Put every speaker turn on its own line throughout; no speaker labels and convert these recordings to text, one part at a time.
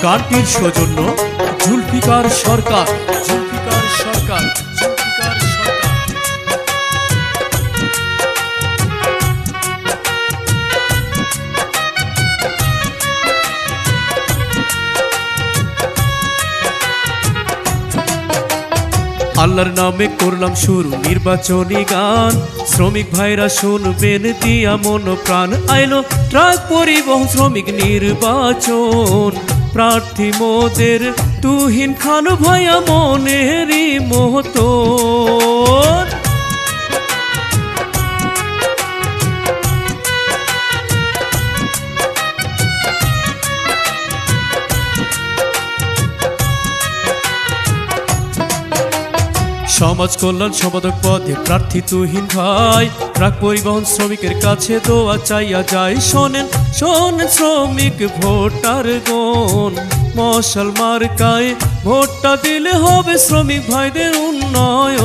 গানটির সৌজন্য জুলফিকার সরকার। আল্লাহর নামে করলাম শুরু নির্বাচনী গান, শ্রমিক ভাইরা শুনবেন দিয়া মন প্রাণ। আইলো ট্রাক পরিবহন শ্রমিক নির্বাচন, প্রার্থী মোদের তুহিন খান ভাইয়া মনেরই মতন। সমাজ কল্যাণ সম্পাদক পদে প্রার্থী তুহিন ভাই, ট্রাক পরিবহন শ্রমিকের কাছে দোয়া চাইয়া যায়। শোনেন শোনেন শ্রমিক ভোটার গণ, মশাল মার্কায় ভোটটা দিলে হবে শ্রমিক ভাইদের উন্নয়ন।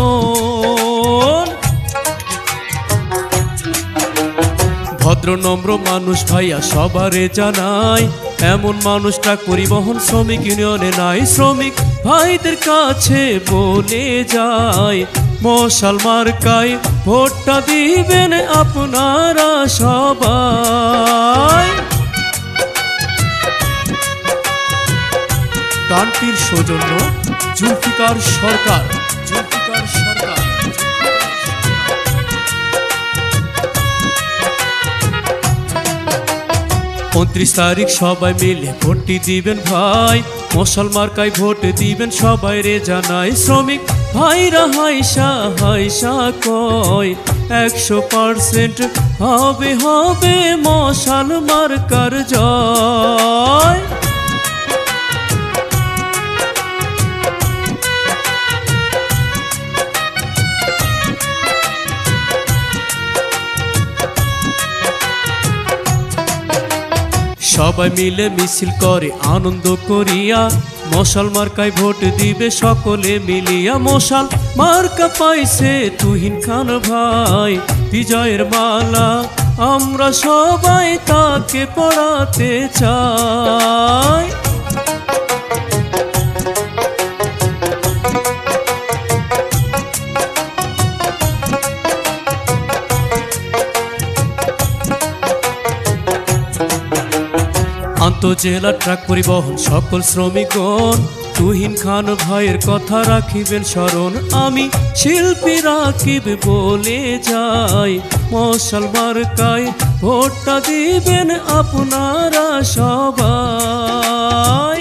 ভদ্র নম্র মানুষ ভাইয়া সবারে জানায়, এমন মানুষ ট্রাক পরিবহন শ্রমিক ইউনিয়নে নাই। শ্রমিক ভাইদের কাছে বলে যায়, মশাল মার্কায় ভোটটা দিবেন আপনারা সবাই। গানটির সৌজন্য জুলফিকার সরকার। 29 তারিখ সবাই মিলে ভোটটি দিবেন ভাই, মশাল মার্কায় ভোট দিবেন সবাই রে জানাই। শ্রমিক ভাইরা হাইসা হাইসা কয়, 100% হবে হবে মশাল মার্কার জয়। সবাই মিলে মিছিল করে আনন্দ করিয়া, মশাল মার্কায় ভোট দিবে সকলে মিলিয়া। মশাল মার্কা পাইছে তুহিন খান ভাই, বিজয়ের মালা আমরা সবাই তাকে পড়াতে চাই। আন্তজেলা ট্রাক পরিবহন সকল শ্রমিকগণ, তুহিন খান ভাইয়ের কথা রাখিবেন স্মরণ। আমি শিল্পী রাকিব বলে যাই, মশাল মার্কায় ভোটটা দিবেন আপনারা সবাই।